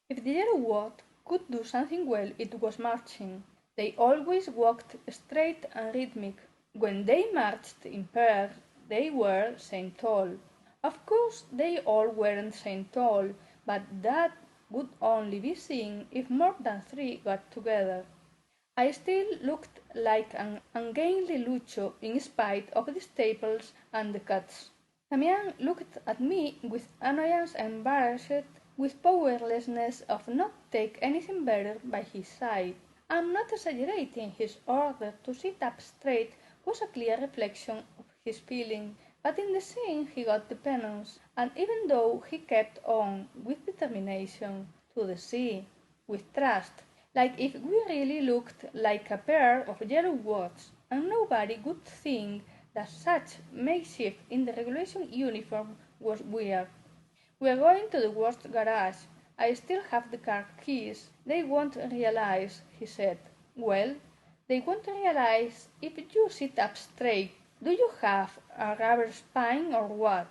If the yellow word could do something well, it was marching. They always walked straight and rhythmic. When they marched in pairs, they were Saint tall. Of course, they all weren't Saint tall, but that would only be seen if more than three got together. I still looked like an ungainly Lucho in spite of the staples and the cuts. Damian looked at me with annoyance and embarrassed, with powerlessness of not take anything better by his side. I'm not exaggerating. His order to sit up straight was a clear reflection of his feeling, but in the scene he got the penance, and even though he kept on with determination, to the sea, with trust, like if we really looked like a pair of yellow words, and nobody would think that such makeshift in the regulation uniform was weird. We're going to the worst garage. I still have the car keys. They won't realize, he said. Well, they won't realize if you sit up straight. Do you have a rubber spine or what?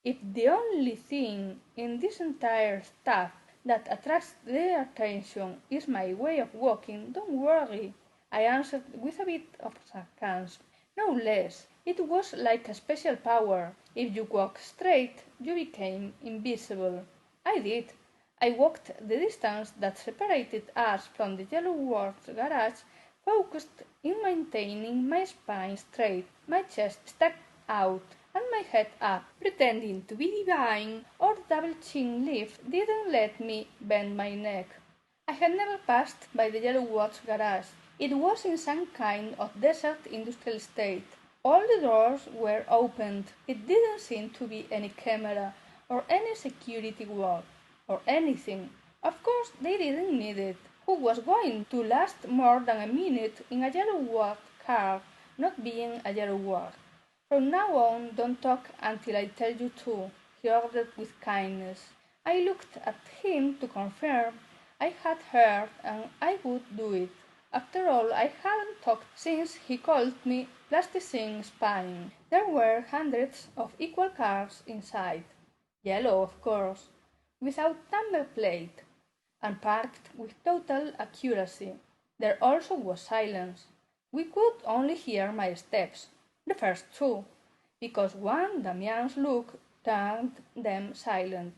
If the only thing in this entire stuff that attracts their attention is my way of walking, don't worry, I answered with a bit of sarcasm. No less. It was like a special power. If you walked straight, you became invisible. I did. I walked the distance that separated us from the Yellow Ward's garage, focused in maintaining my spine straight, my chest stuck out, and my head up, pretending to be divine, or the double chin lift didn't let me bend my neck. I had never passed by the Yellow Ward's garage. It was in some kind of desert industrial estate. All the doors were opened. It didn't seem to be any camera, or any security wall, or anything. Of course, they didn't need it. Who was going to last more than a minute in a yellow ward car, not being a yellow ward? From now on, don't talk until I tell you to, he ordered with kindness. I looked at him to confirm I had heard and I would do it. After all, I hadn't talked since he called me plasticine spine. There were hundreds of equal cars inside, yellow of course, without number plate, and parked with total accuracy. There also was silence. We could only hear my steps, the first two, because one Damian's look turned them silent.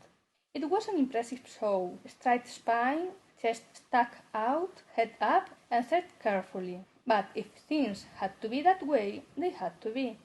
It was an impressive show, straight spine, chest stuck out, head up, and tread carefully. But if things had to be that way, they had to be.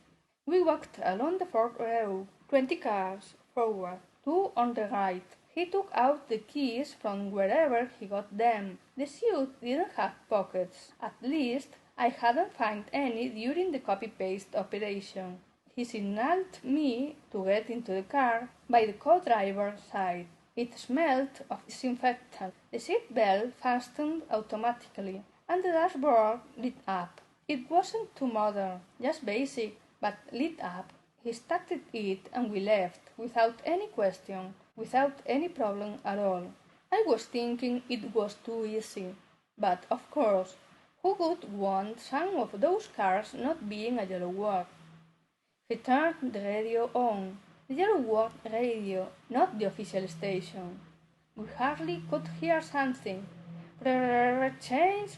We walked along the fourth row, 20 cars forward, 2 on the right. He took out the keys from wherever he got them. The suit didn't have pockets. At least, I hadn't found any during the copy-paste operation. He signaled me to get into the car by the co-driver's side. It smelled of disinfectant. The seat belt fastened automatically, and the dashboard lit up. It wasn't too modern, just basic, but lit up. He started it and we left, without any question, without any problem at all. I was thinking it was too easy. But, of course, who would want some of those cars not being a yellow ward? He turned the radio on. The yellow ward radio, not the official station. We hardly could hear something. Change,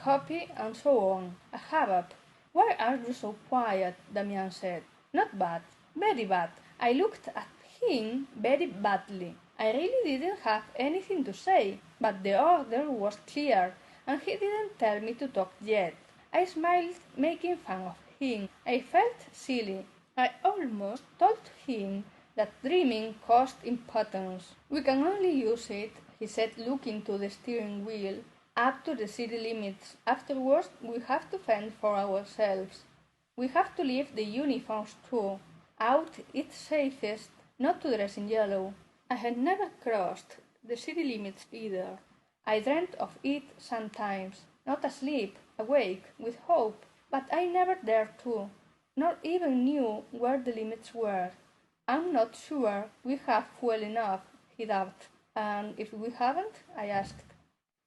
copy, and so on. A hubbub. Why are you so quiet? Damian said. Not bad. Very bad. I looked at him very badly. I really didn't have anything to say, but the order was clear, and he didn't tell me to talk yet. I smiled, making fun of him. I felt silly. I almost told him that dreaming caused impotence. We can only use it, he said, looking to the steering wheel, up to the city limits. Afterwards, we have to fend for ourselves. We have to leave the uniforms too. Out it's safest not to dress in yellow. I had never crossed the city limits either. I dreamt of it sometimes, not asleep, awake, with hope, but I never dared to, nor even knew where the limits were. I'm not sure we have fuel enough, he doubted. And if we haven't? I asked.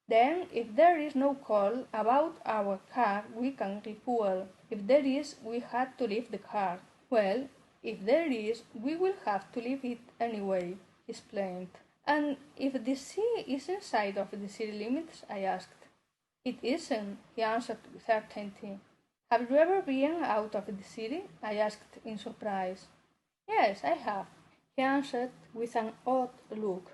Then, if there is no call about our car, we can refuel. If there is, we had to leave the car. Well, if there is, we will have to leave it anyway, he explained. And if the sea is inside of the city limits? I asked. It isn't, he answered with certainty. Have you ever been out of the city? I asked in surprise. Yes, I have, he answered with an odd look.